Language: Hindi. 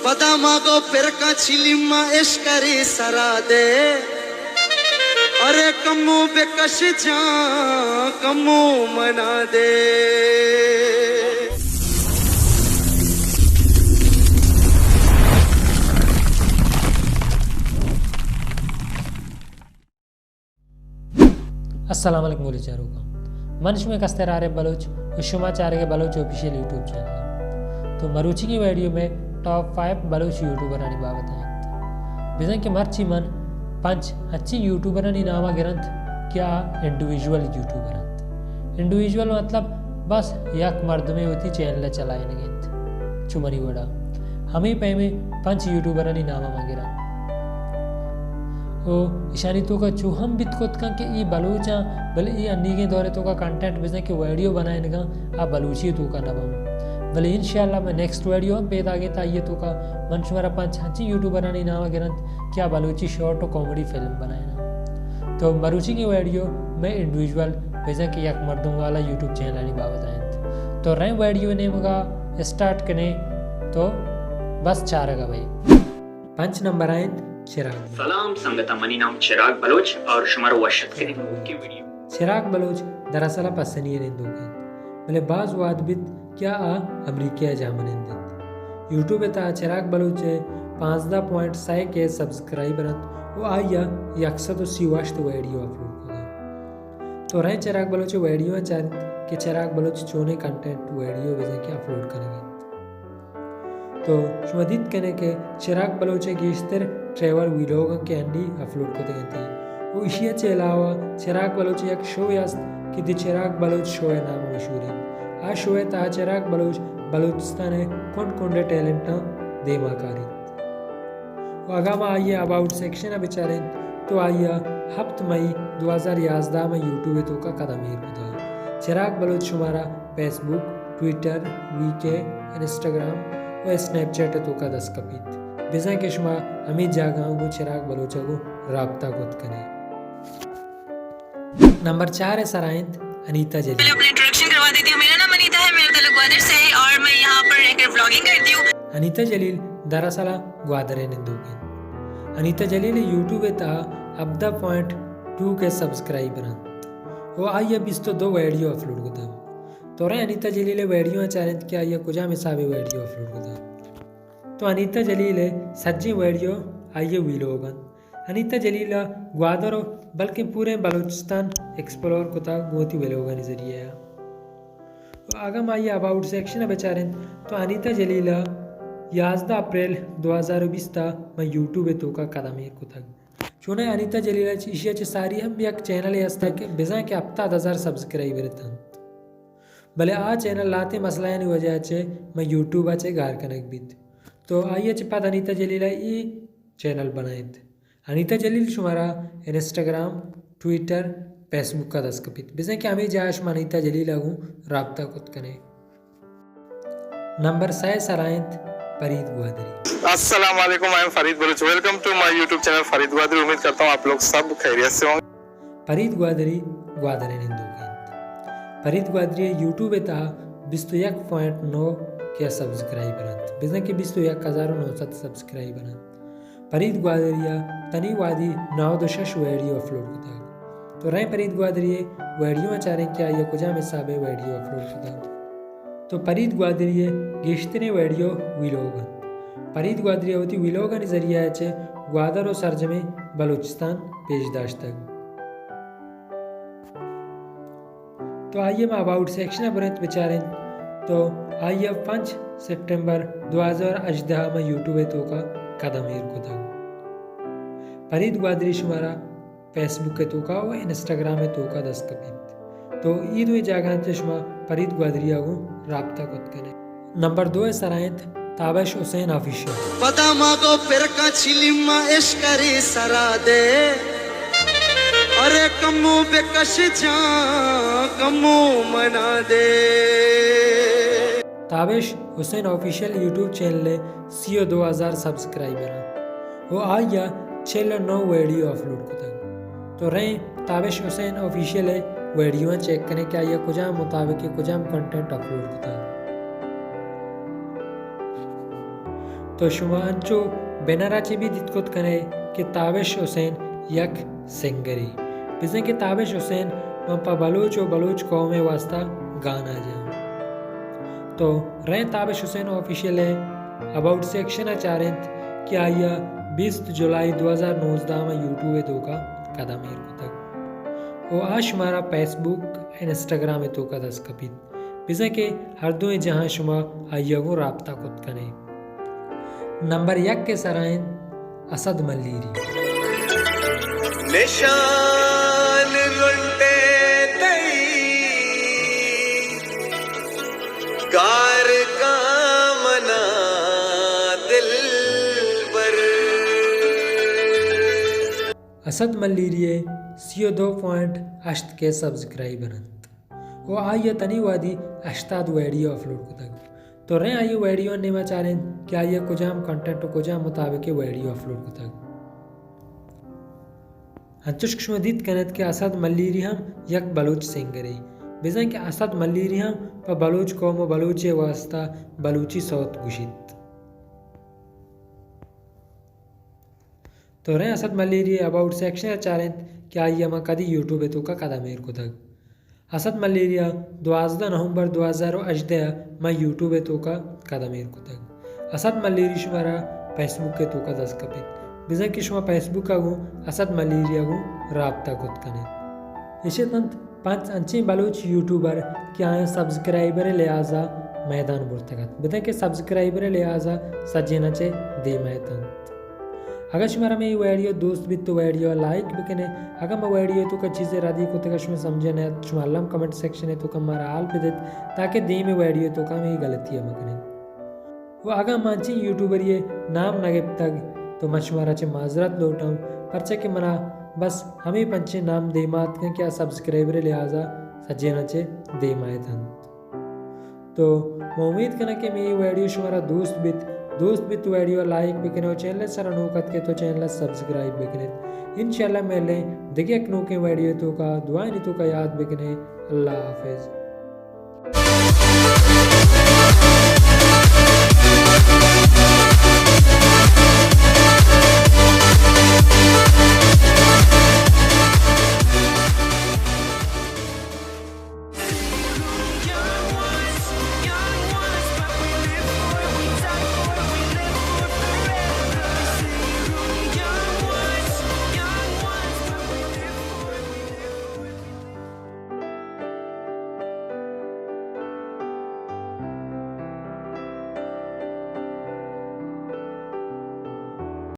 Padama go perka chilima eshkari sarade Are kammu bekash jaan kammu mana de अस्सलाम वालेकुम बोलीचारों का मंच में कस्तरार बलोच शुमाचार के बलोच ऑफिशियल यूट्यूब चैनल तो मरूची की वीडियो में टॉप 5 बलोच यूट्यूबर आणि बाबत आहेत बिजन के मर्ची मन 5 अच्छी यूट्यूबर आणि नामा गिरंत क्या इंडिविजुअल यूट्यूबर आहेत इंडिविजुअल मतलब बस एक मर्द में होती चैनल चलाए नगेंत चुमरी वड़ा हमें पे में 5 यूट्यूबर आणि नामा मांगेरा ओ इशानी तो का चूहम बितकोत का कि ये बलूचा भले ये अन्नी के दौरे तो का कंटेंट बिजने के वीडियो बनाए नगा आ बलूची तो का नबम भले इंशाल्लाह मैं नेक्स्ट वीडियो हम पेद आगे था ये तो का मंशवरा 5 अच्छी यूट्यूबर ने नाम गिरंत क्या बलूची शॉर्ट और कॉमेडी फिल्म बनाए ना तो मरूची की वीडियो में इंडिविजुअल बिजने के एक मर्दों वाला यूट्यूब चैनल नहीं बाबत आए तो रहे वीडियो ने मगा स्टार्ट करने तो बस चारेगा भाई 5 नंबर आए चिराग सलाम संगता मनी नाम चिराग बलोच और शुमार वशत के की वीडियो चिराग बलोच दरअसल पसंद निंदोगे भले बाज वादबित क्या आ अमरीका जामनिंद यूट्यूब ता चिराग बलोच 15.6 के सब्सक्राइबर वो आया यक्सर तो सिवाश्त वीडियो अपलोड कर तो रहे चिराग बलोच वीडियो चाह कि चिराग बलोच चोने कंटेंट वीडियो वजह के अपलोड करेंगे तो शुमदीद कहने के चिराग बलोचे की इस्तर ट्रैवल वीडियो के अंडी अपलोड करते थे वो इशिया के अलावा चिराग बलोच एक शो यास्त कि दी चिराग बलोच शो है नाम मशहूर है आ शो है ता चिराग बलोच बलोचिस्तान है कौन टैलेंट ना देमाकारी वो आगाम आइए अबाउट सेक्शन बेचारे तो आइए हफ्त मई 2011 में यूट्यूब तो का कदम ही खुदा चिराग बलोच शुमारा फेसबुक ट्विटर वीके इंस्टाग्राम और स्नैपचैट तो का दस कपित बिजा के शुमा अमित जागाओं को चिराग बलोचा को राब्ता कुत करें नंबर 4 है सराइंद अनीता जलील पहले अपना इंट्रोडक्शन करवा देती हूँ मेरा नाम अनीता है मैं ताल्लुक ग्वादर से है और मैं यहाँ पर रहकर व्लॉगिंग करती हूँ अनीता जलील दरअसल ग्वादरे निंदोगे अनीता जलील यूट्यूब ता अब.2 के सब्सक्राइबर वो आइए बीस तो 2 वीडियो अपलोड करता तो रे अनीता जलील वीडियो चाहे क्या आइए कुछ मिसाबे वीडियो अपलोड करता तो अनीता जलील सज्जी वीडियो आइए वीलोगन अनीता जलील ग्वादर बल्कि पूरे बलूचिस्तान एक्सप्लोर कोता गोती वेलोगन जरिए आगम आइए अबाउट सेक्शन बेचारे तो अनीता जलील 11 अप्रैल 2020 ता मैं यूट्यूब तो का कदम ही कोता चुने अनीता जलील इशिया सारी हम भी एक चैनल है के बिजा के अब 1000 सब्सक्राइबर था भले आ चैनल लाते मसला यानी वजह चे मैं यूट्यूब आचे गार कनेक्ट बीत तो आइए चिपात अनीता जलील ये चैनल बनाए थे अनीता जलील शुमारा इंस्टाग्राम ट्विटर फेसबुक का दस कपित बिजने कि हमें जाश अनीता जलील आगू राब्ता कुत कने नंबर 6 सरायत फरीद ग्वादरी अस्सलाम वालेकुम I am Farid Baloch welcome to my YouTube channel Farid Gwadari उम्मीद करता हूँ आप लोग सब खैरियत से होंगे फरीद ग्वादरी ग्वादरे निंदोगे फरीद ग्वादरी यूट्यूब ता 21.9 के सब्सक्राइबर बिजने के 21,900 सब्सक्राइबर फरीद ग्वादरिया तनी वादी 9.6 वीडियो अपलोड करता तो रहे फरीद ग्वादरिये वीडियो चाह रहे क्या ये कुछ मिसाबे वीडियो अपलोड करता तो फरीद ग्वादरिये गिश्तने वीडियो विलोगन फरीद ग्वादरिया होती विलोगन जरिया है ग्वादर और सरजमे बलूचिस्तान पेशदाश तक तो आइए मैं अबाउट सेक्शन बरत बेचारे तो आइए 5 सितंबर 2018 में यूट्यूब तो का कदम हीर को था फरीद ग्वादरी शुमारा फेसबुक के तो का व इंस्टाग्राम में तो का 10 कपित तो ईद हुई जगह चश्मा फरीद ग्वादरिया को राब्ता कुत करे नंबर 2 है सरायत Tabish Hussain official Padama go perka chilima eshkari sarade Are kammu bekash jaan kammu mana de Tabish Hussain official YouTube channel है CO 2000 सब्सक्राइबर वो आया 6 वीडियो अपलोड को तक तो रहे ताबिश हुसैन ऑफिशियल है वीडियो चेक करें क्या ये कुछ मुताबिक कुछ कंटेंट अपलोड होता है। तो शुमा अंचो बेनाराची भी दिक्कत करे कि ताबिश हुसैन यक सिंगरी बिजने के ताबिश हुसैन पंपा बलोच और बलोच कौम वास्ता गाना जाऊँ तो रहे ताबिश हुसैन ऑफिशियल है अबाउट सेक्शन आचार्य कि आया 20 जुलाई 2019 में यूट्यूब तो का कदम को तक वो आज हमारा फेसबुक इंस्टाग्राम तो का दस कपित बिजे के हर दो जहाँ शुमा आइया को राब्ता खुद कने नंबर 1 के सराइन असद मल्लीरी निशान रुंटे तई कार का मना दिल पर असद मल्लीरिये 2.8 के सब्सक्राइबर वो आइए तनी वादी 8 वीडियो अपलोड को तक तो रहे आइए वीडियो ने में चारें कि आइए कुजाम कंटेंट कुजाम मुताबिक वीडियो अपलोड को तक अंचुष्मदीद कनत के असद मल्लीरी हम यक बलोच सिंगरी बिजन के असद मल्लीरी हम पर बलोच कौम बलोच वास्ता बलूची सौत गुशित तो रहे असद मल्लीरी अबाउट सेक्शन चारें कि आइए मैं कदी यूट्यूब तो का कदा मेर को तक असद मलेरिया 12 नवंबर 2018 में यूट्यूब तो का कदमेर को तक असद मलेरिया शुमारा फेसबुक के तो का दस कपित बिजन की शुमा फेसबुक का गो असद मलेरिया गो राब्ता खुद कने इसे तंत 5 अंचे बलोच यूट्यूबर क्या सब्सक्राइबर लिहाजा मैदान बुरतगत बिजन के सब्सक्राइबर लिहाजा सजेना चे दे मैदान अगर शुमारा में ये वीडियो दोस्त भी तो वीडियो लाइक भी कने अगर मैं वीडियो तो का चीज़ें राधी को तक शुमा समझे ना शुमालम कमेंट सेक्शन है तो का हमारा हाल पे देत ताकि दे में वीडियो तो का में गलती है मकने वो अगर मांची यूट्यूबर ये नाम नगे तक तो मशमारा चे माजरत लौटाऊँ परचे के मना बस हमें पंचे नाम दे मात के क्या सब्सक्राइबर लिहाजा सजेना चे दे माए थन तो मैं उम्मीद करना कि मैं ये वीडियो शुमारा दोस्त भी तो वीडियो लाइक भी करें और चैनल सर अनोकत के तो चैनल सब्सक्राइब भी करें इंशाल्लाह मैं ले देखिए के वीडियो तो का दुआ नहीं तो का याद भी करें अल्लाह हाफिज़।